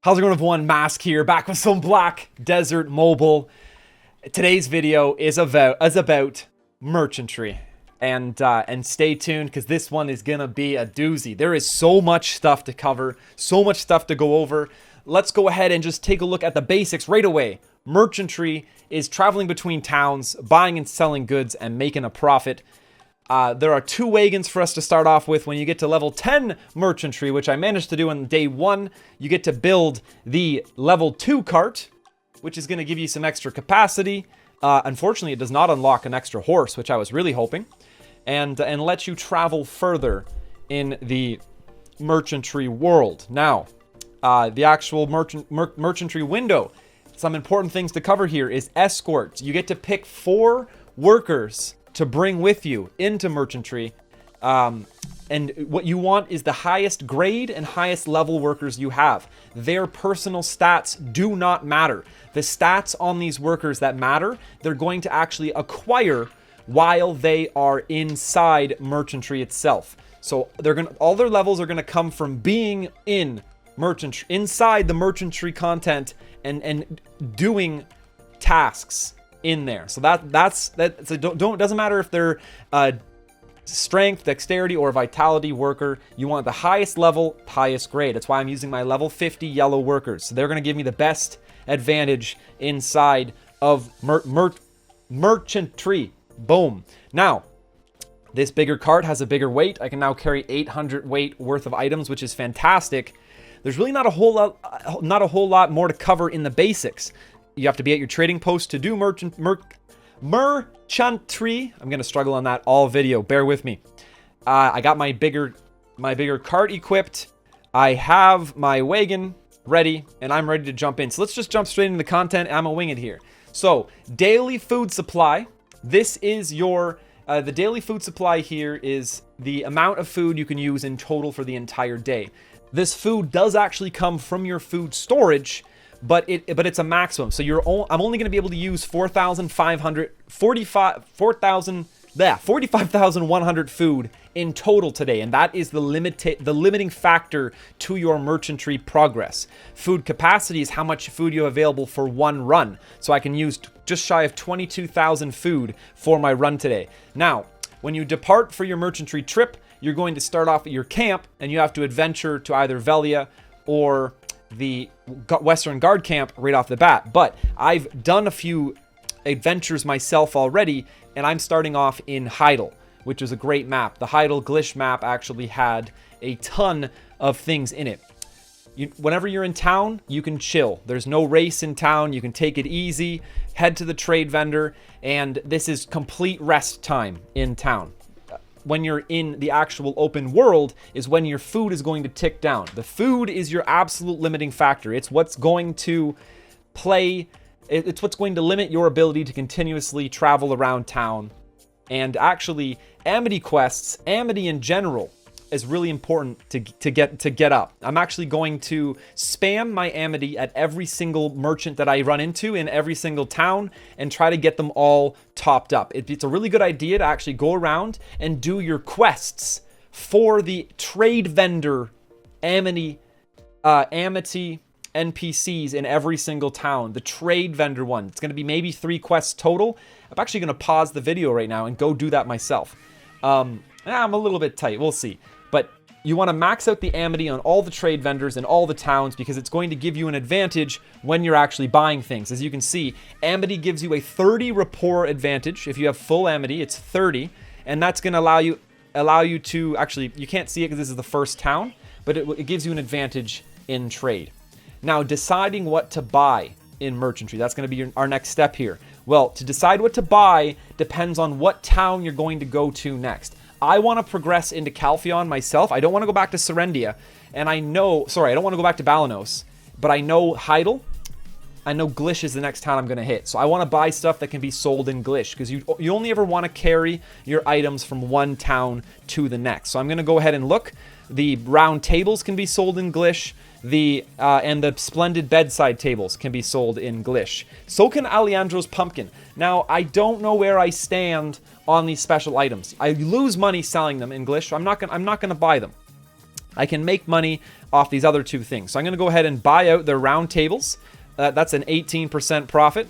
How's it going, everyone? Mask here, back with some Black Desert Mobile. Today's video is about merchantry, and stay tuned because this one is gonna be a doozy. There is so much stuff to cover, so much stuff to go over. Let's go ahead and just take a look at the basics right away. Merchantry is traveling between towns, buying and selling goods, and making a profit. There are 2 wagons for us to start off with. When you get to level 10 merchantry, which I managed to do on day 1, you get to build the level 2 cart, which is going to give you some extra capacity. Unfortunately, it does not unlock an extra horse, which I was really hoping, and let you travel further in the merchantry world. Now, the actual merchantry window, some important things to cover here is escorts. You get to pick 4 workers to bring with you into merchantry, and what you want is the highest grade and highest level workers you have. Their personal stats do not matter. The stats on these workers that matter, they're going to actually acquire while they are inside merchantry itself. So all their levels are gonna come from being in merchantry, inside the merchantry content, and doing tasks in there. So doesn't matter if they're strength, dexterity, or vitality worker. You want the highest level, highest grade. That's why I'm using my level 50 yellow workers. So they're going to give me the best advantage inside of merchantry. Boom. Now, this bigger cart has a bigger weight. I can now carry 800 weight worth of items, which is fantastic. There's really not a whole lot more to cover in the basics. You have to be at your trading post to do merchantry. I'm gonna struggle on that all video. Bear with me. I got my bigger cart equipped. I have my wagon ready, and I'm ready to jump in. So let's just jump straight into the content. I'm gonna wing it here. So daily food supply. This is your the daily food supply here is the amount of food you can use in total for the entire day. This food does actually come from your food storage, but it's a maximum. So I'm only going to be able to use 45,100 food in total today, and that is the limiting factor to your merchantry progress. Food capacity is how much food you have available for one run. So I can use just shy of 22,000 food for my run today. Now, when you depart for your merchantry trip, you're going to start off at your camp, and you have to adventure to either Velia or the Western Guard camp right off the bat. But I've done a few adventures myself already, and I'm starting off in Heidel, which is a great map. The Heidel Glish map actually had a ton of things in it. Whenever you're in town, you can chill. There's no race in town. You can take it easy, head to the trade vendor, and this is complete rest time in town. When you're in the actual open world is when your food is going to tick down. The food is your absolute limiting factor. It's what's going to it's what's going to limit your ability to continuously travel around town. And actually, amity quests, amity in general, is really important to get up. I'm actually going to spam my amity at every single merchant that I run into in every single town and try to get them all topped up. It's a really good idea to actually go around and do your quests for the trade vendor amity NPCs in every single town. The trade vendor one. It's going to be maybe 3 quests total. I'm actually going to pause the video right now and go do that myself. I'm a little bit tight. We'll see. But you want to max out the amity on all the trade vendors in all the towns because it's going to give you an advantage when you're actually buying things. As you can see, amity gives you a 30 rapport advantage. If you have full amity, it's 30, and that's going to allow you to actually, you can't see it because this is the first town, but it gives you an advantage in trade. Now, deciding what to buy in merchantry, that's going to be our next step here. Well, to decide what to buy depends on what town you're going to go to next. I want to progress into Calpheon myself. I don't want to go back to Serendia. And I don't want to go back to Balanos. But I know Heidel. I know Glish is the next town I'm going to hit. So I want to buy stuff that can be sold in Glish. Because you only ever want to carry your items from one town to the next. So I'm going to go ahead and look. The round tables can be sold in Glish. And the splendid bedside tables can be sold in Glish. So can Alejandro's pumpkin. Now, I don't know where I stand on these special items. I lose money selling them in Glish, so I'm not gonna buy them. I can make money off these other two things. So I'm going to go ahead and buy out their round tables. That's an 18% profit.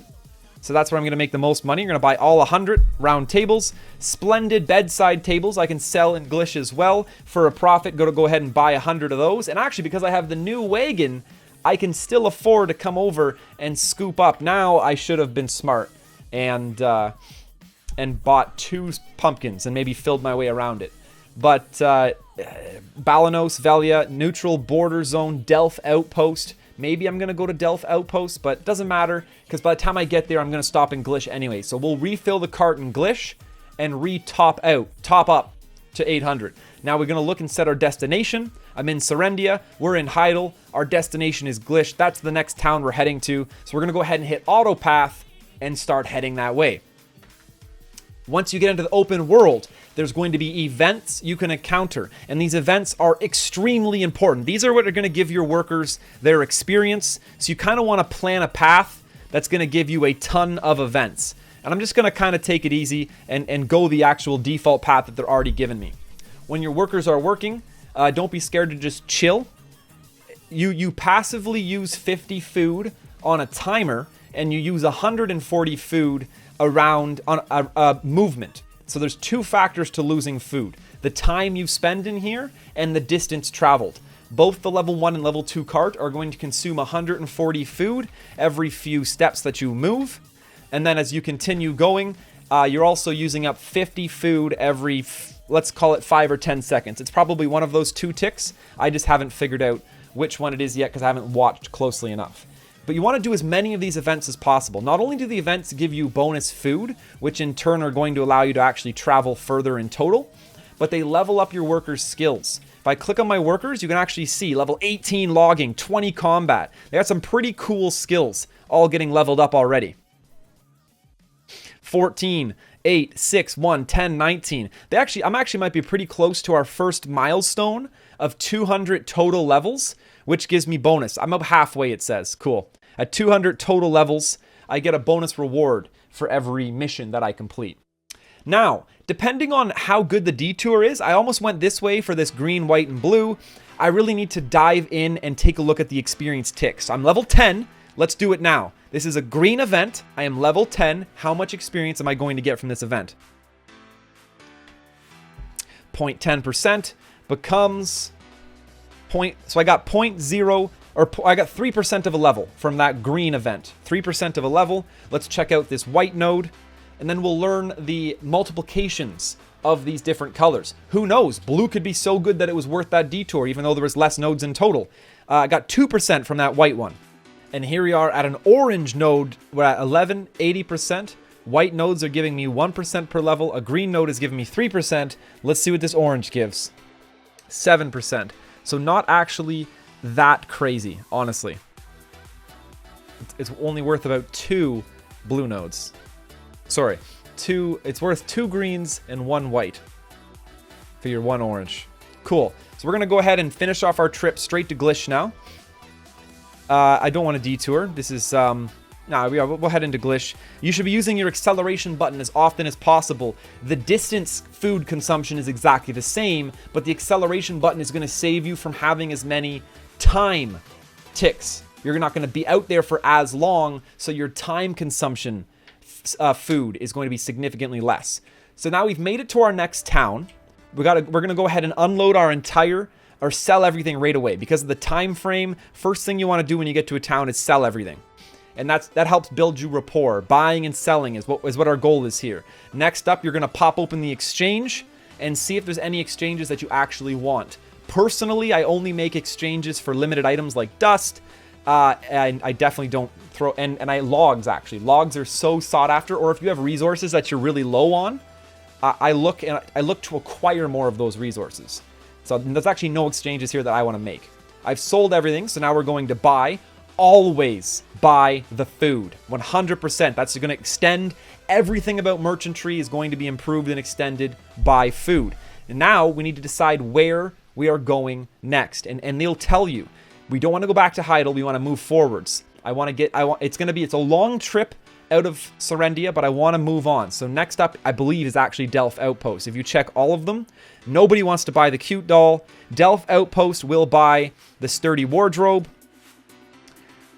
So that's where I'm going to make the most money. You're going to buy all 100 round tables. Splendid bedside tables I can sell in Glish as well for a profit. Go ahead and buy 100 of those. And actually, because I have the new wagon, I can still afford to come over and scoop up. Now I should have been smart and bought 2 pumpkins and maybe filled my way around it. But Balanos, Velia, neutral border zone, Delph outpost. Maybe I'm going to go to Delph Outpost, but it doesn't matter because by the time I get there, I'm going to stop in Glish anyway. So we'll refill the cart in Glish and top up to 800. Now we're going to look and set our destination. I'm in Serendia. We're in Heidel. Our destination is Glish. That's the next town we're heading to. So we're going to go ahead and hit auto path and start heading that way. Once you get into the open world, there's going to be events you can encounter, and these events are extremely important. These are what are going to give your workers their experience, so you kind of want to plan a path that's going to give you a ton of events. And I'm just going to kind of take it easy and go the actual default path that they're already given me. When your workers are working, don't be scared to just chill. You passively use 50 food on a timer, and you use 140 food around on a movement. So there's 2 factors to losing food: the time you spend in here and the distance traveled. Both the level 1 and level 2 cart are going to consume 140 food every few steps that you move. And then as you continue going, you're also using up 50 food every, let's call it 5 or 10 seconds. It's probably one of those 2 ticks. I just haven't figured out which one it is yet because I haven't watched closely enough. But you want to do as many of these events as possible. Not only do the events give you bonus food, which in turn are going to allow you to actually travel further in total, but they level up your workers' skills. If I click on my workers, you can actually see level 18 logging, 20 combat. They got some pretty cool skills all getting leveled up already. 14, 8, 6, 1, 10, 19. I'm actually might be pretty close to our first milestone of 200 total levels, which gives me bonus. I'm up halfway, it says. Cool. At 200 total levels, I get a bonus reward for every mission that I complete. Now, depending on how good the detour is, I almost went this way for this green, white, and blue. I really need to dive in and take a look at the experience ticks. I'm level 10. Let's do it now. This is a green event. I am level 10. How much experience am I going to get from this event? 0.10% becomes so I got 0.0, or I got 3% of a level from that green event. 3% of a level. Let's check out this white node, and then we'll learn the multiplications of these different colors. Who knows? Blue could be so good that it was worth that detour, even though there was less nodes in total. I got 2% from that white one. And here we are at an orange node. We're at 11, 80%. White nodes are giving me 1% per level. A green node is giving me 3%. Let's see what this orange gives. 7%. So not actually that crazy, honestly. It's only worth about 2 blue nodes. Sorry, it's worth 2 greens and 1 white for your 1 orange. Cool. So we're going to go ahead and finish off our trip straight to Glish now. I don't want to detour. This is, we'll head into Glish. You should be using your acceleration button as often as possible. The distance food consumption is exactly the same, but the acceleration button is going to save you from having as many time ticks. You're not going to be out there for as long, so your time consumption food is going to be significantly less. So now we've made it to our next town. We're going to go ahead and unload our entire, or sell everything right away. Because of the time frame, first thing you want to do when you get to a town is sell everything. And that helps build you rapport. Buying and selling is what our goal is here. Next up, you're going to pop open the exchange and see if there's any exchanges that you actually want. Personally, I only make exchanges for limited items like dust. And I definitely don't throw... And logs, actually. Logs are so sought after. Or if you have resources that you're really low on, I look to acquire more of those resources. So there's actually no exchanges here that I want to make. I've sold everything, so now we're going to buy. Always buy the food. 100%. That's going to extend. Everything about merchantry is going to be improved and extended by food. And now we need to decide where we are going next. And they'll tell you. We don't want to go back to Heidel. We want to move forwards. It's a long trip out of Serendia, but I want to move on. So next up, I believe, is actually Delph Outpost. If you check all of them, nobody wants to buy the cute doll. Delph Outpost will buy the sturdy wardrobe.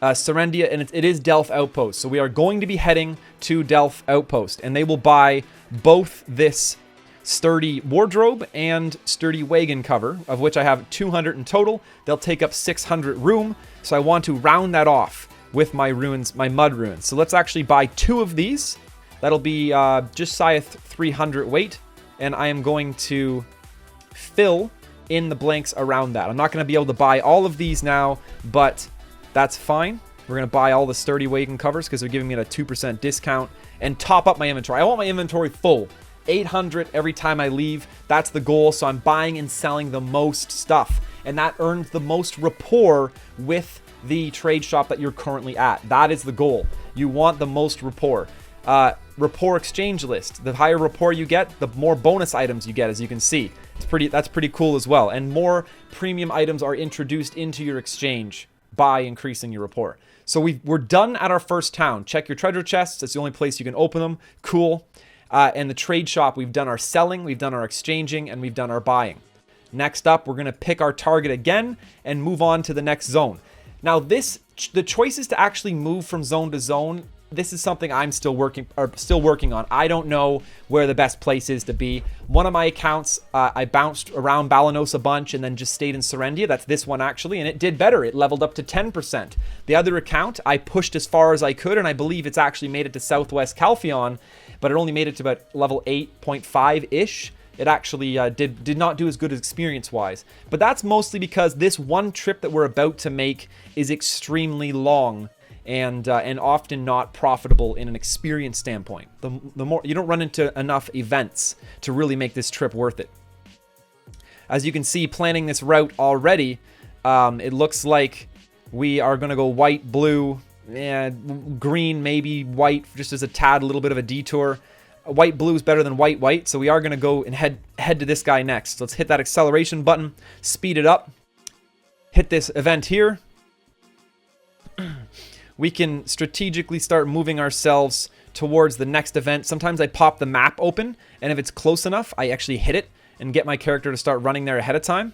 Serendia, and it is Delph Outpost. So we are going to be heading to Delph Outpost, and they will buy both this sturdy wardrobe and sturdy wagon cover, of which I have 200 in total. They'll take up 600 room, so I want to round that off with my runes, my mud runes. So let's actually buy 2 of these. That'll be just shy of 300 weight, and I am going to fill in the blanks around that. I'm not going to be able to buy all of these now, but that's fine. We're going to buy all the sturdy wagon covers because they're giving me a 2% discount, and top up my inventory. I want my inventory full. 800 every time I leave. That's the goal. So I'm buying and selling the most stuff, and that earns the most rapport with the trade shop that you're currently at. That is the goal. You want the most rapport. Rapport exchange list. The higher rapport you get, the more bonus items you get, as you can see. That's pretty cool as well. And more premium items are introduced into your exchange by increasing your rapport. So we're done at our first town. Check your treasure chests. That's the only place you can open them. Cool. And the trade shop, we've done our selling, we've done our exchanging, and we've done our buying. Next up, we're going to pick our target again and move on to the next zone. Now the choices to actually move from zone to zone, this is something I'm still working on. I don't know where the best place is to be. One of my accounts, I bounced around Balanos a bunch and then just stayed in Serendia. That's this one actually, and it did better. It leveled up to 10%. The other account, I pushed as far as I could, and I believe it's actually made it to Southwest Calpheon, but it only made it to about level 8.5-ish. It actually did not do as good as experience-wise. But that's mostly because this one trip that we're about to make is extremely long and often not profitable in an experience standpoint. The more you don't run into enough events to really make this trip worth it. As you can see, planning this route already, it looks like we are going to go white, blue, green, maybe white, just as a tad, a little bit of a detour. White blue is better than white white, so we are going to go and head to this guy next. So let's hit that acceleration button, speed it up, hit this event here. We can strategically start moving ourselves towards the next event. Sometimes I pop the map open, and if it's close enough, I actually hit it and get my character to start running there ahead of time.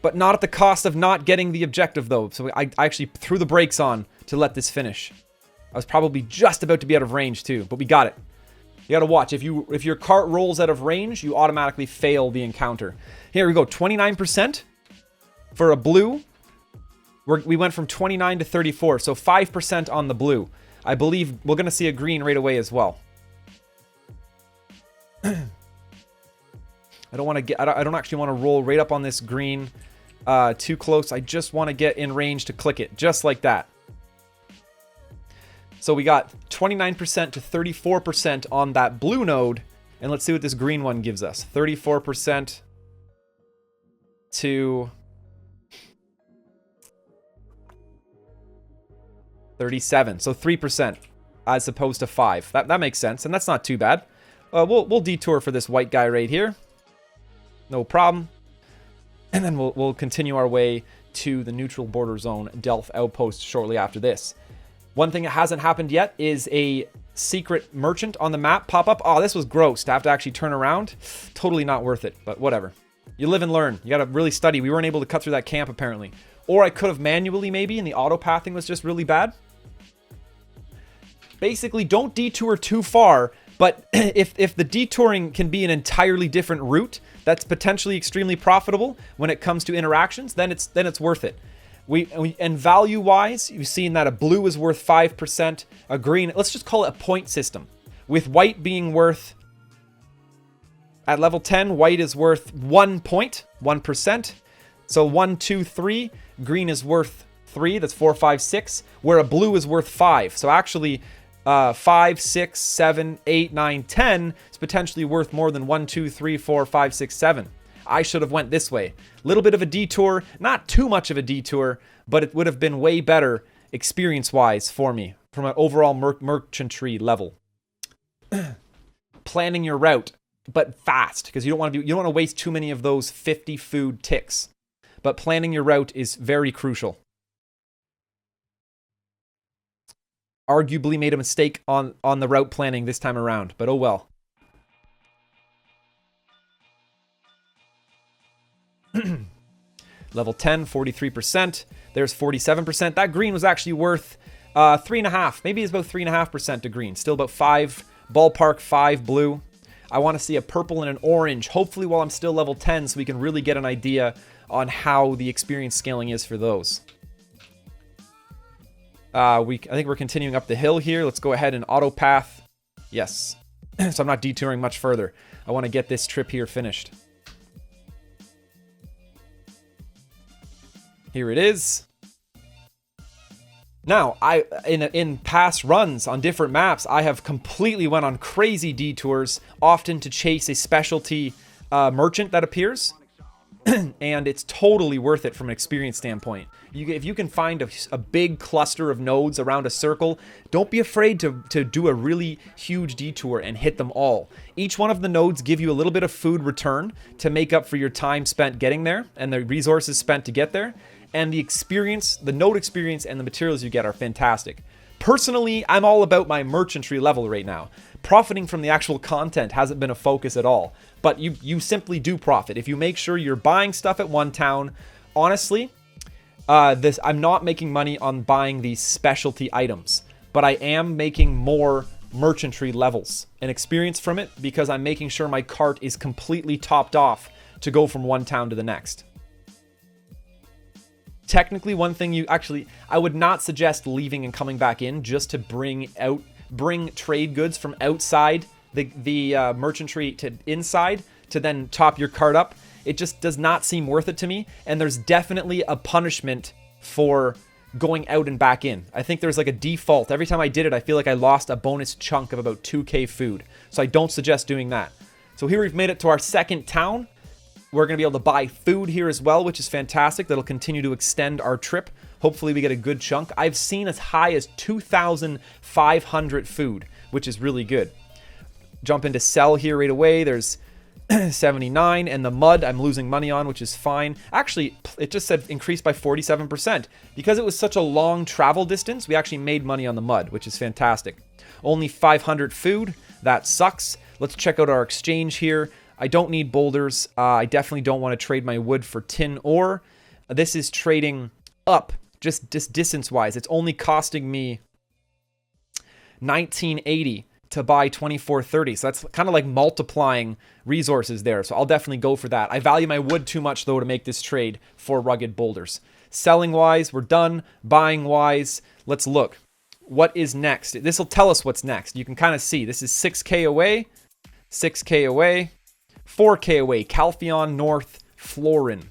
But not at the cost of not getting the objective, though. So I actually threw the brakes on to let this finish. I was probably just about to be out of range, too, but we got it. You gotta watch. If your cart rolls out of range, you automatically fail the encounter. Here we go. 29% for a blue. We went from 29 to 34, so 5% on the blue. I believe we're gonna see a green right away as well. I don't actually want to roll right up on this green too close. I just want to get in range to click it, just like that. So we got 29% to 34% on that blue node. And let's see what this green one gives us. 34% to 37. So 3% as opposed to 5%. That makes sense. And that's not too bad. We'll detour for this white guy right here. No problem. And then we'll continue our way to the neutral border zone, Delph Outpost, shortly after this. One thing that hasn't happened yet is a secret merchant on the map pop up. Oh, this was gross to have to actually turn around. Totally not worth it, but whatever. You live and learn. You got to really study. We weren't able to cut through that camp, apparently. Or I could have manually, maybe, and the auto-pathing was just really bad. Basically, don't detour too far, but if the detouring can be an entirely different route that's potentially extremely profitable when it comes to interactions, then it's worth it. And value-wise, you've seen that a blue is worth 5%, a green, let's just call it a point system. With white being worth, at level 10, white is worth 1 point, 1%. So 1, 2, 3, green is worth 3, that's 4, 5, 6, where a blue is worth 5. So actually, 5, 6, 7, 8, 9, 10 is potentially worth more than 1, 2, 3, 4, 5, 6, 7. I should have went this way. A little bit of a detour, not too much of a detour, but it would have been way better experience-wise for me from an overall merchantry level. Planning your route, but fast, because you don't want to waste too many of those 50 food ticks. But planning your route is very crucial. arguably made a mistake on the route planning this time around, but oh well. Level 10, 43%. There's 47%. That green was actually worth 3.5. Maybe it's about 3.5% to green. Still about 5, ballpark 5 blue. I want to see a purple and an orange, hopefully while I'm still level 10, so we can really get an idea on how the experience scaling is for those. I think we're continuing up the hill here. Let's go ahead and auto path. Yes. So I'm not detouring much further. I want to get this trip here finished. Here it is. Now, in past runs on different maps, I have completely went on crazy detours, often to chase a specialty merchant that appears. And it's totally worth it from an experience standpoint. If you can find a big cluster of nodes around a circle, don't be afraid to do a really huge detour and hit them all. Each one of the nodes give you a little bit of food return to make up for your time spent getting there and the resources spent to get there. And the experience, the node experience and the materials you get are fantastic. Personally, I'm all about my merchantry level right now. Profiting from the actual content hasn't been a focus at all, but you simply do profit. If you make sure you're buying stuff at one town, honestly, I'm not making money on buying these specialty items, but I am making more merchantry levels and experience from it because I'm making sure my cart is completely topped off to go from one town to the next. Technically, one thing I would not suggest leaving and coming back in just to bring trade goods from outside the merchantry to inside to then top your cart up. It just does not seem worth it to me. And there's definitely a punishment for going out and back in. I think there's like a default. Every time I did it, I feel like I lost a bonus chunk of about 2k food. So I don't suggest doing that. So here we've made it to our second town. We're going to be able to buy food here as well, which is fantastic. That'll continue to extend our trip. Hopefully we get a good chunk. I've seen as high as 2,500 food, which is really good. Jump into sell here right away. There's 79, and the mud I'm losing money on, which is fine. Actually, it just said increased by 47%. Because it was such a long travel distance, we actually made money on the mud, which is fantastic. Only 500 food. That sucks. Let's check out our exchange here. I don't need boulders. I definitely don't want to trade my wood for tin ore. This is trading up, just distance-wise. It's only costing me 1980 to buy 2430. So that's kind of like multiplying resources there. So I'll definitely go for that. I value my wood too much, though, to make this trade for rugged boulders. Selling-wise, we're done. Buying-wise, let's look. What is next? This will tell us what's next. You can kind of see. This is 6k away, 6k away. 4k away, Calpheon North, Florin.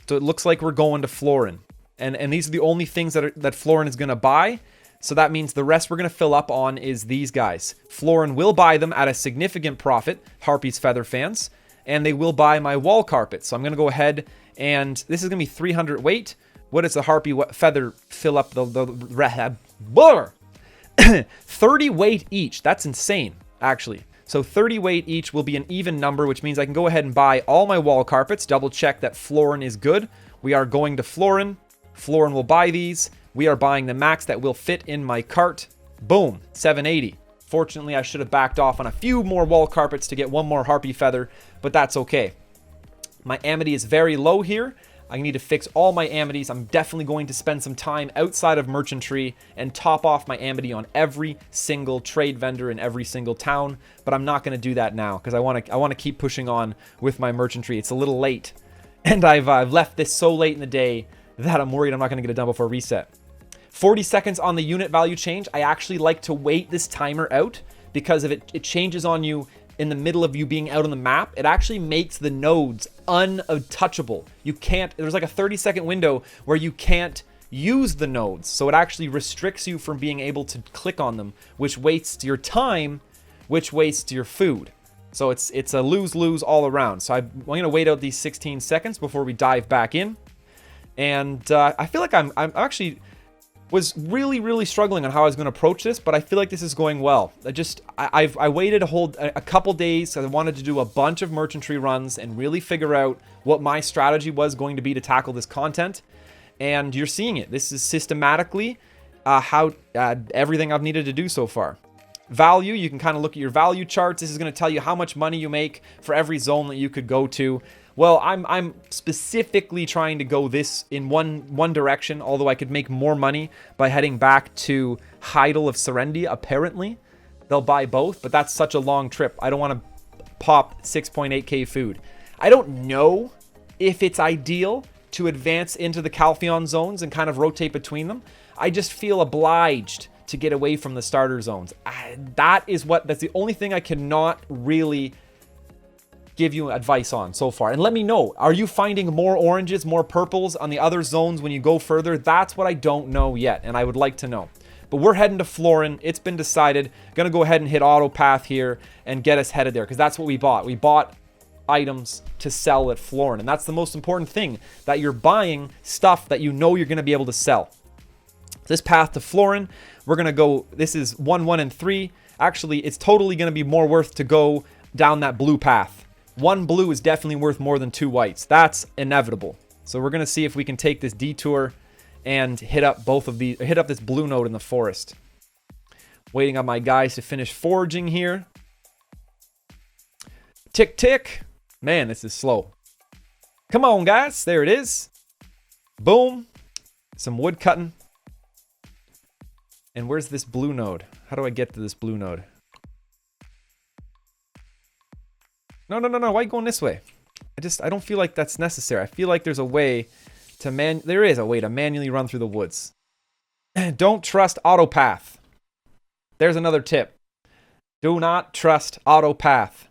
So it looks like we're going to Florin. And these are the only things that Florin is going to buy. So that means the rest we're going to fill up on is these guys. Florin will buy them at a significant profit, Harpy's Feather fans. And they will buy my wall carpet. So I'm going to go ahead and this is going to be 300 weight. What does the Harpy Feather fill up the 30 weight each. That's insane, actually. So 30 weight each will be an even number, which means I can go ahead and buy all my wall carpets, double check that Florin is good. We are going to Florin. Florin will buy these. We are buying the max that will fit in my cart. Boom, 780. Fortunately, I should have backed off on a few more wall carpets to get one more Harpy Feather, but that's okay. My amity is very low here. I need to fix all my amities. I'm definitely going to spend some time outside of merchantry and top off my amity on every single trade vendor in every single town. But I'm not going to do that now because I want to keep pushing on with my merchantry. It's a little late, and I've left this so late in the day that I'm worried I'm not going to get it done before reset. 40 seconds on the unit value change. I actually like to wait this timer out because if it changes on you in the middle of you being out on the map, it actually makes the nodes untouchable. You can't, there's like a 30-second window where you can't use the nodes. So it actually restricts you from being able to click on them, which wastes your time, which wastes your food. So it's a lose-lose all around. So I'm going to wait out these 16 seconds before we dive back in. And I feel like I'm actually was really struggling on how I was going to approach this, but I feel like this is going well. I waited a couple days. I wanted to do a bunch of merchantry runs and really figure out what my strategy was going to be to tackle this content. And you're seeing it. This is systematically everything I've needed to do so far. Value, you can kind of look at your value charts. This is going to tell you how much money you make for every zone that you could go to. Well, I'm specifically trying to go this in one direction, although I could make more money by heading back to Heidel of Serendia, apparently. They'll buy both, but that's such a long trip. I don't want to pop 6.8k food. I don't know if it's ideal to advance into the Calpheon zones and kind of rotate between them. I just feel obliged to get away from the starter zones. That's the only thing I cannot really give you advice on so far. And let me know, are you finding more oranges, more purples on the other zones when you go further? That's what I don't know yet, and I would like to know. But we're heading to Florin. It's been decided. Gonna go ahead and hit auto path here and get us headed there, because that's what we bought. We bought items to sell at Florin, and that's the most important thing, that you're buying stuff that you know you're gonna be able to sell. This path to Florin, we're gonna go, this is 1, 1, and 3. Actually, it's totally gonna be more worth to go down that blue path. 1 blue is definitely worth more than 2 whites. That's inevitable. So we're gonna see if we can take this detour and hit up this blue node in the forest. Waiting on my guys to finish foraging here. Tick, tick. Man, this is slow. Come on, guys. There it is. Boom. Some wood cutting. And where's this blue node? How do I get to this blue node? No. Why are you going this way? I don't feel like that's necessary. I feel like there's a way to there is a way to manually run through the woods. Don't trust auto path. There's another tip. Do not trust auto path.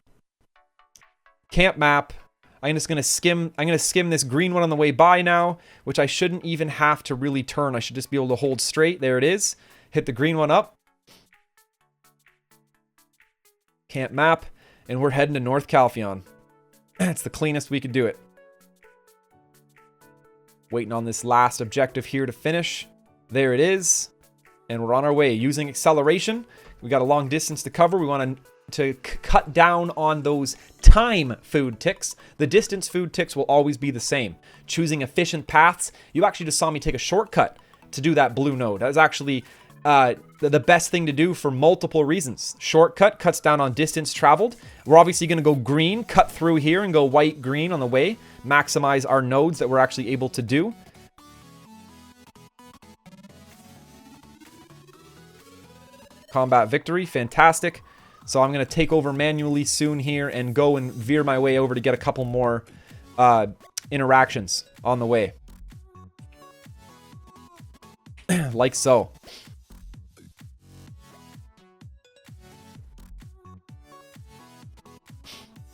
Camp map. I'm gonna skim this green one on the way by now, which I shouldn't even have to really turn. I should just be able to hold straight. There it is. Hit the green one up. Camp map. And we're heading to North Calpheon. It's the cleanest we could do it. Waiting on this last objective here to finish. There it is. And we're on our way. Using acceleration. We got a long distance to cover. We want to cut down on those time food ticks. The distance food ticks will always be the same. Choosing efficient paths. You actually just saw me take a shortcut to do that blue node. That was actually the best thing to do for multiple reasons. Shortcut cuts down on distance traveled. We're obviously going to go green, cut through here and go white, green on the way. Maximize our nodes that we're actually able to do. Combat victory, fantastic. So I'm going to take over manually soon here and go and veer my way over to get a couple more interactions on the way. Like so.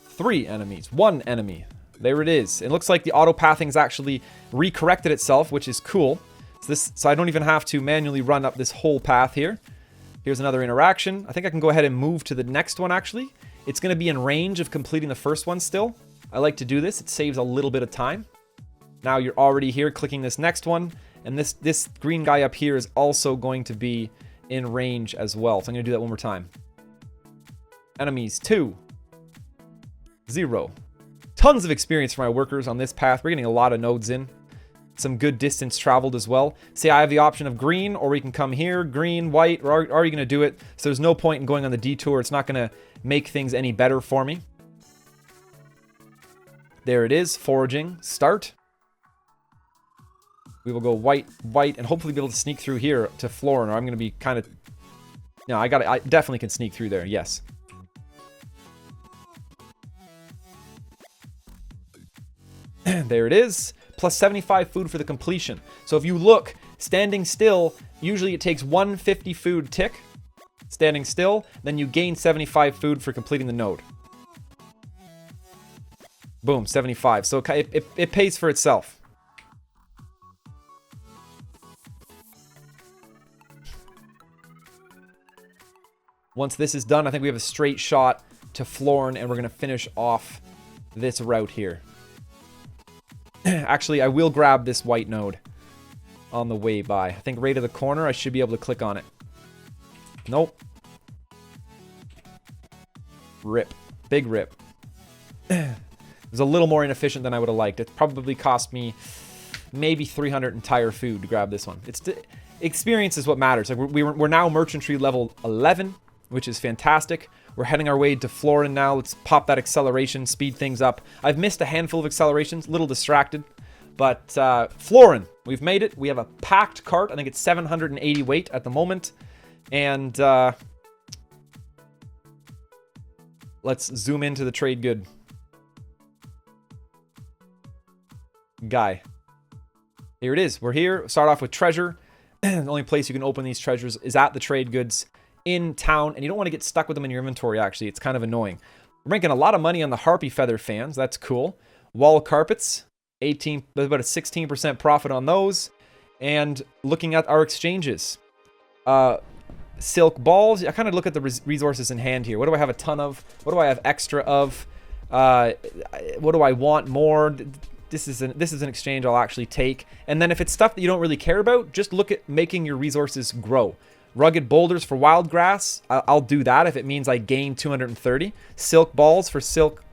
Three enemies. 1 enemy. There it is. It looks like the auto-pathing's actually recorrected itself, which is cool. So I don't even have to manually run up this whole path here. Here's another interaction. I think I can go ahead and move to the next one, actually. It's going to be in range of completing the first one still. I like to do this. It saves a little bit of time. Now you're already here clicking this next one. And this green guy up here is also going to be in range as well. So I'm going to do that one more time. Enemies 2. 0. Tons of experience for my workers on this path. We're getting a lot of nodes in. Some good distance traveled as well. Say I have the option of green, or we can come here, green, white. We're already going to do it. So there's no point in going on the detour. It's not going to make things any better for me. There it is. Foraging. Start. We will go white, white, and hopefully be able to sneak through here to Florin, or I'm going to be kind of... No, I definitely can sneak through there. Yes. There it is. Plus 75 food for the completion. So if you look, standing still, usually it takes 150 food tick. Standing still, then you gain 75 food for completing the node. Boom, 75. So it pays for itself. Once this is done, I think we have a straight shot to Florin, and we're going to finish off this route here. Actually, I will grab this white node on the way by. I think right at the corner, I should be able to click on it. Nope. Rip. Big rip. It was a little more inefficient than I would have liked. It probably cost me maybe 300 entire food to grab this one. experience is what matters. Like we're now merchantry level 11, which is fantastic. We're heading our way to Florin now. Let's pop that acceleration, speed things up. I've missed a handful of accelerations, a little distracted. But Florin, we've made it. We have a packed cart. I think it's 780 weight at the moment. And let's zoom into the trade good guy. Here it is. We're here. Start off with treasure. The only place you can open these treasures is at the trade goods in town, and you don't want to get stuck with them in your inventory, actually. It's kind of annoying. We're making a lot of money on the harpy feather fans. That's cool. Wall carpets, 18, about a 16% profit on those. And looking at our exchanges. Silk balls. I kind of look at the resources in hand here. What do I have a ton of? What do I have extra of? What do I want more? This is an exchange I'll actually take. And then if it's stuff that you don't really care about, just look at making your resources grow. Rugged boulders for wild grass, I'll do that if it means I gain 230. Silk balls for silk,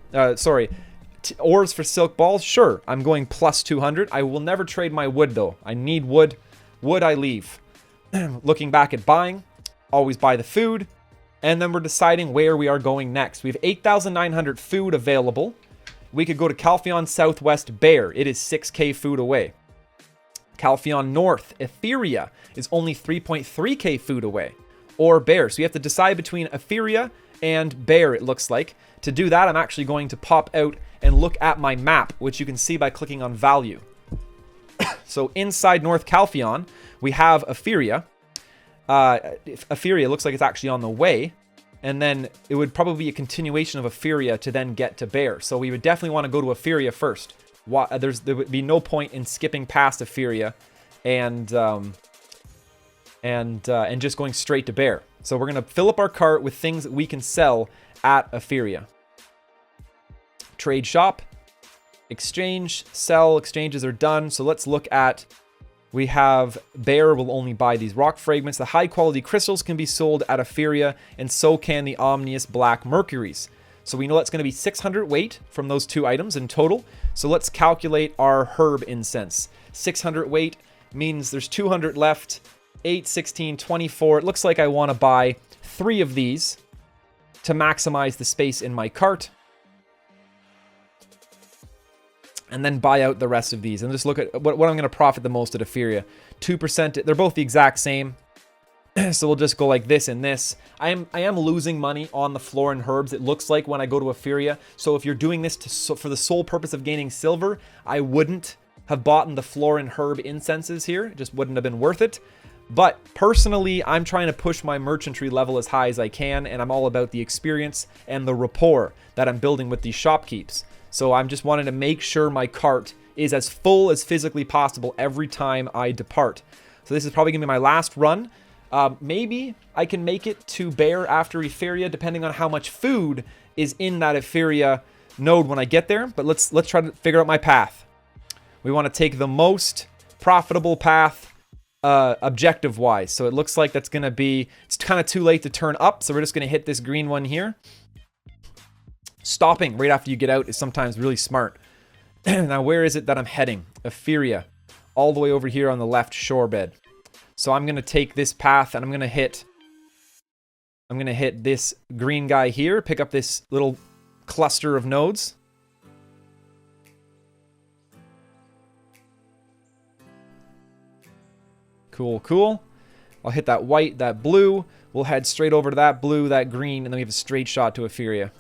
ores for silk balls, sure, I'm going plus 200. I will never trade my wood though. I need wood. Wood I leave. Looking back at buying, always buy the food. And then we're deciding where we are going next. We have 8,900 food available. We could go to Calphion Southwest Bear. It is 6k food away. Calphion North, Etheria, is only 3.3k food away. Or Bear. So you have to decide between Etheria and Bear, it looks like. To do that, I'm actually going to pop out and look at my map, which you can see by clicking on value. So inside North Calphion, we have Etheria. Etheria looks like it's actually on the way. And then it would probably be a continuation of Etheria to then get to Bear. So we would definitely want to go to Etheria first. There would be no point in skipping past Etheria and just going straight to Bear. So we're going to fill up our cart with things that we can sell at Etheria. Trade shop, exchange, sell. Exchanges are done. So let's look at, we have Bear will only buy these rock fragments. The high quality crystals can be sold at Etheria, and so can the omnious black mercuries. So we know that's going to be 600 weight from those two items in total. So let's calculate our herb incense. 600 weight means there's 200 left. 8, 16, 24. It looks like I want to buy 3 of these to maximize the space in my cart. And then buy out the rest of these. And just look at what I'm going to profit the most at Etheria. 2%. They're both the exact same. So we'll just go like this and this. I am losing money on the Florin herbs, it looks like, when I go to Etheria. So if you're doing this for the sole purpose of gaining silver, I wouldn't have bought the Florin herb incenses here. It just wouldn't have been worth it. But personally, I'm trying to push my merchantry level as high as I can, and I'm all about the experience and the rapport that I'm building with these shopkeeps. So I'm just wanting to make sure my cart is as full as physically possible every time I depart. So this is probably going to be my last run. Maybe I can make it to Bear after Etheria, depending on how much food is in that Etheria node when I get there. But let's try to figure out my path. We want to take the most profitable path objective-wise. So it looks like that's going to be, it's kind of too late to turn up, so we're just going to hit this green one here. Stopping right after you get out is sometimes really smart. Now, where is it that I'm heading? Etheria, all the way over here on the left shore bed. So I'm going to take this path and I'm going to hit this green guy here, pick up this little cluster of nodes. Cool, cool. I'll hit that white, that blue. We'll head straight over to that blue, that green, and then we have a straight shot to Etheria.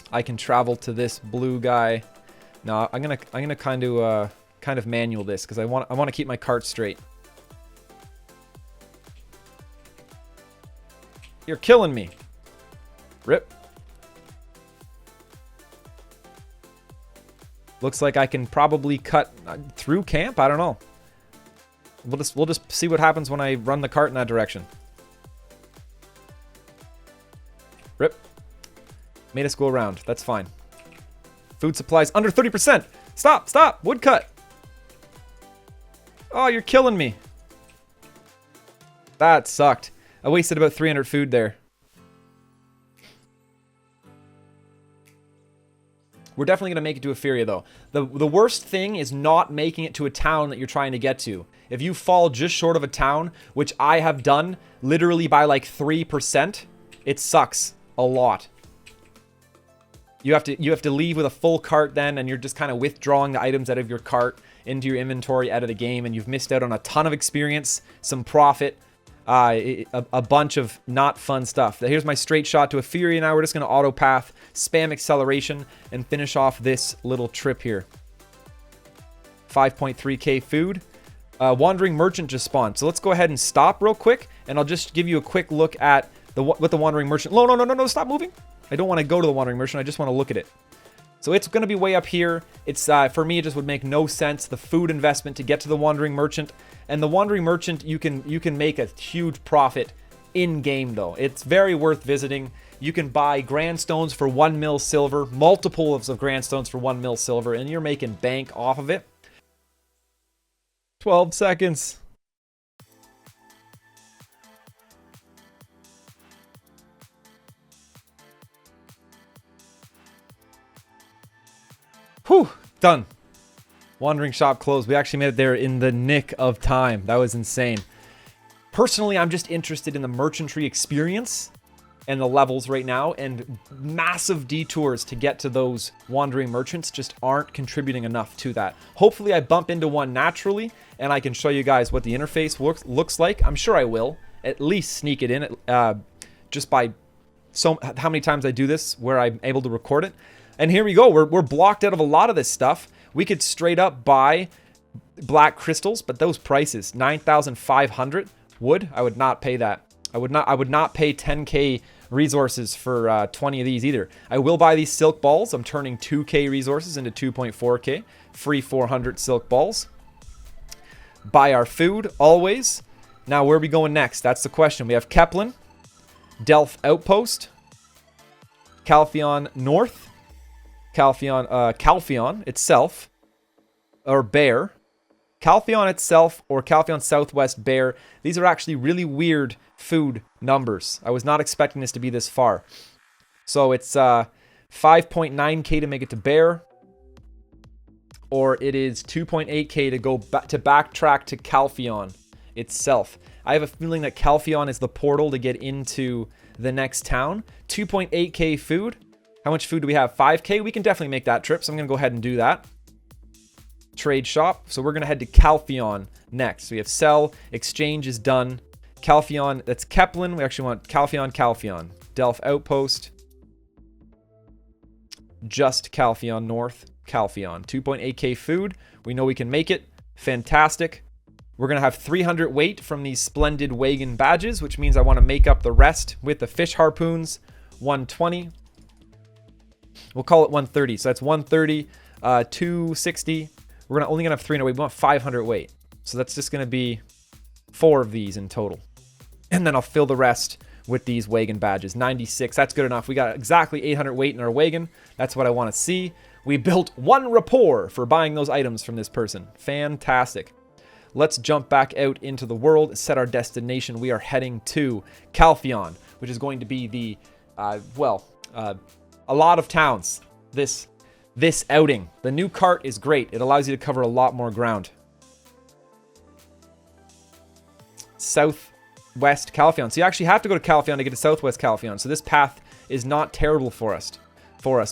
I can travel to this blue guy. No, I'm gonna kind of manual this because I want to keep my cart straight. You're killing me. Rip. Looks like I can probably cut through camp. I don't know. We'll just see what happens when I run the cart in that direction. Rip. Made us go around. That's fine. Food supplies under 30%. Stop, stop. Woodcut. Oh, you're killing me. That sucked. I wasted about 300 food there. We're definitely going to make it to Etheria, though. The worst thing is not making it to a town that you're trying to get to. If you fall just short of a town, which I have done literally by like 3%, it sucks a lot. You have to leave with a full cart then, and you're just kind of withdrawing the items out of your cart into your inventory out of the game, and you've missed out on a ton of experience, some profit, a bunch of not fun stuff. Here's my straight shot to Etheria. Now we're just going to auto path, spam acceleration, and finish off this little trip here. 5.3k food. Wandering merchant just spawned. So let's go ahead and stop real quick, and I'll just give you a quick look at what the wandering merchant. No, stop moving. I don't want to go to the wandering merchant. I just want to look at it. So it's going to be way up here. It's for me, it just would make no sense, the food investment to get to the wandering merchant. And the wandering merchant, you can make a huge profit in game though. It's very worth visiting. You can buy grandstones for 1 mil silver, multiples of grandstones for 1 mil silver, and you're making bank off of it. 12 seconds. Whew, done. Wandering shop closed. We actually made it there in the nick of time. That was insane. Personally, I'm just interested in the merchantry experience and the levels right now, and massive detours to get to those wandering merchants just aren't contributing enough to that. Hopefully I bump into one naturally and I can show you guys what the interface looks like. I'm sure I will at least sneak it in just by how many times I do this where I'm able to record it. And here we go. We're blocked out of a lot of this stuff. We could straight up buy black crystals, but those prices, 9,500 wood, I would not pay that. I would not pay 10k resources for 20 of these either. I will buy these silk balls. I'm turning 2k resources into 2.4k. Free 400 silk balls. Buy our food always. Now where are we going next? That's the question. We have Keplin, Delph Outpost, Calpheon North, Calpheon itself, or Bear, Calpheon itself, or Calpheon Southwest Bear. These are actually really weird food numbers. I was not expecting this to be this far. So it's 5.9k to make it to Bear, or it is 2.8k to go to backtrack to Calpheon itself. I have a feeling that Calpheon is the portal to get into the next town. 2.8k food. How much food do we have? 5k? We can definitely make that trip, so I'm going to go ahead and do that. Trade shop. So we're going to head to Calpheon next. So we have sell. Exchange is done. Calpheon, that's Keplin. We actually want Calpheon. Delph Outpost. Just Calpheon North. Calpheon. 2.8k food. We know we can make it. Fantastic. We're going to have 300 weight from these splendid wagon badges, which means I want to make up the rest with the fish harpoons. 120. We'll call it 130. So that's 130, 260. We're only going to have 300 weight. We want 500 weight. So that's just going to be 4 of these in total. And then I'll fill the rest with these wagon badges. 96. That's good enough. We got exactly 800 weight in our wagon. That's what I want to see. We built 1 rapport for buying those items from this person. Fantastic. Let's jump back out into the world, set our destination. We are heading to Calpheon, which is going to be the, a lot of towns this outing. The new cart is great. It allows you to cover a lot more ground. Southwest Calpheon. So you actually have to go to Calpheon to get to Southwest Calpheon. So this path is not terrible for us,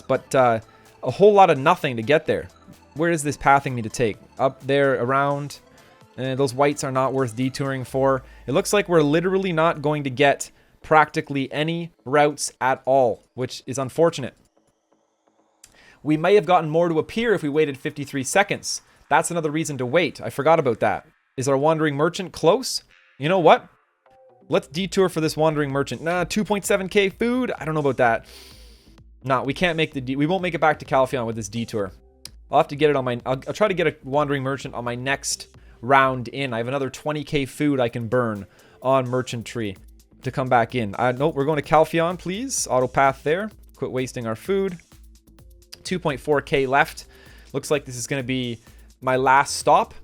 but a whole lot of nothing to get there. Where is this pathing me to take? Up there, around. Those whites are not worth detouring for. It looks like we're literally not going to get practically any routes at all, which is unfortunate. We may have gotten more to appear if we waited 53 seconds. That's another reason to wait. I forgot about that. Is our wandering merchant close? You know what? Let's detour for this wandering merchant. Nah, 2.7k food? I don't know about that. Nah, we can't make we won't make it back to Calpheon with this detour. I'll have to get it on my... I'll try to get a wandering merchant on my next round in. I have another 20k food I can burn on merchantry to come back in. Nope, we're going to Calpheon, please. Auto path there. Quit wasting our food. 2.4k left. Looks like this is going to be my last stop.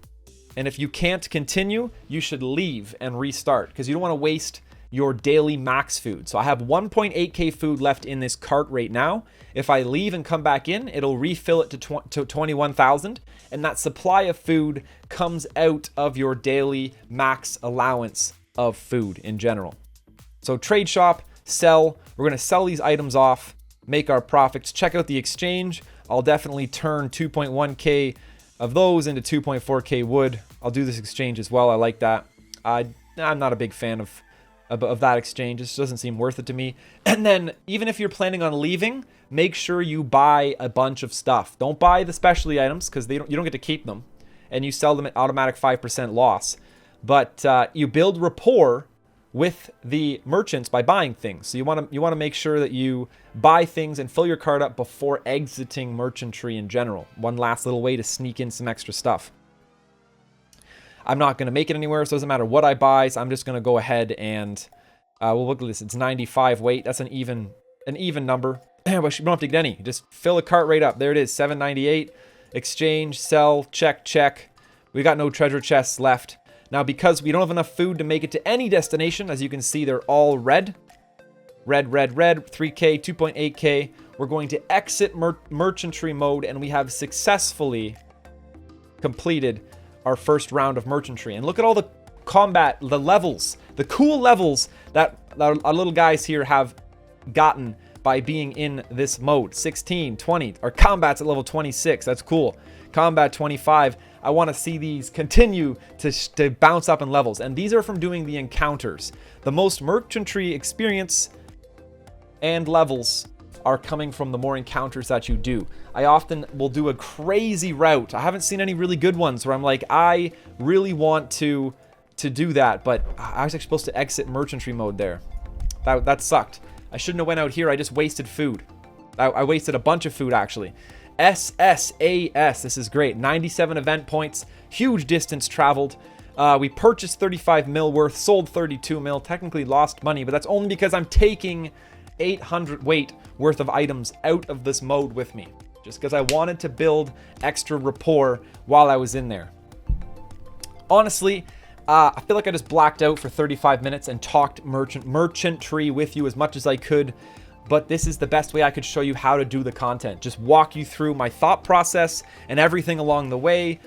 And if you can't continue, you should leave and restart, because you don't want to waste your daily max food. So I have 1.8k food left in this cart right now. If I leave and come back in, it'll refill it to 21,000, and that supply of food comes out of your daily max allowance of food in general. So trade shop, sell. We're going to sell these items off, make our profits. Check out the exchange. I'll definitely turn 2.1k of those into 2.4k wood. I'll do this exchange as well. I like that. I'm not a big fan of that exchange. It just doesn't seem worth it to me. And then even if you're planning on leaving, make sure you buy a bunch of stuff. Don't buy the specialty items because you don't get to keep them, and you sell them at automatic 5% loss. But you build rapport with the merchants by buying things. So you want to make sure that you buy things and fill your cart up before exiting merchantry in general. One last little way to sneak in some extra stuff. I'm not going to make it anywhere, so it doesn't matter what I buy. So I'm just going to go ahead and we'll look at this. It's 95 weight. That's an even number. But you don't have to get any. Just fill the cart right up. There it is, 798. Exchange, sell, check. We got no treasure chests left. Now, because we don't have enough food to make it to any destination, as you can see, they're all red. Red, 3k, 2.8k. We're going to exit merchantry mode, and we have successfully completed our first round of merchantry. And look at all the combat, the levels, the cool levels that our little guys here have gotten by being in this mode. 16, 20, our combat's at level 26. That's cool. Combat 25. I want to see these continue to bounce up in levels. And these are from doing the encounters. The most merchantry experience and levels are coming from the more encounters that you do. I often will do a crazy route. I haven't seen any really good ones where I'm like, I really want to do that, but I was actually supposed to exit merchantry mode there. That sucked. I shouldn't have went out here. I just wasted food. I wasted a bunch of food, actually. SSAS, this is great. 97 event points, huge distance traveled. We purchased 35 mil worth, sold 32 mil, technically lost money, but that's only because I'm taking 800 weight worth of items out of this mode with me, just because I wanted to build extra rapport while I was in there. Honestly, I feel like I just blacked out for 35 minutes and talked merchantry with you as much as I could, but this is the best way I could show you how to do the content. Just walk you through my thought process and everything along the way.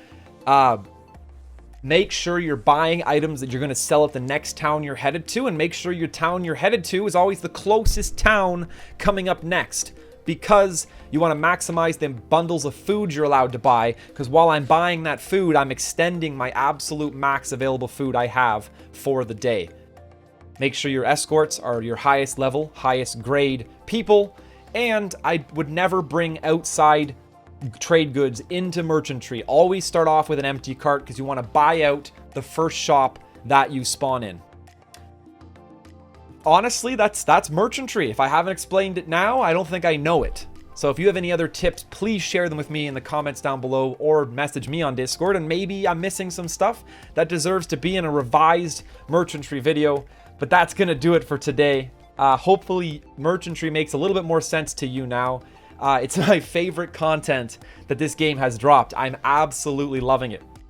Make sure you're buying items that you're going to sell at the next town you're headed to, and make sure your town you're headed to is always the closest town coming up next, because you want to maximize the bundles of food you're allowed to buy, because while I'm buying that food, I'm extending my absolute max available food I have for the day. Make sure your escorts are your highest level, highest grade people, and I would never bring outside trade goods into merchantry. Always start off with an empty cart because you want to buy out the first shop that you spawn in. Honestly, that's merchantry. If I haven't explained it now, I don't think I know it. So if you have any other tips, please share them with me in the comments down below, or message me on Discord, and maybe I'm missing some stuff that deserves to be in a revised merchantry video. But that's gonna do it for today. Hopefully merchantry makes a little bit more sense to you now. It's my favorite content that this game has dropped. I'm absolutely loving it.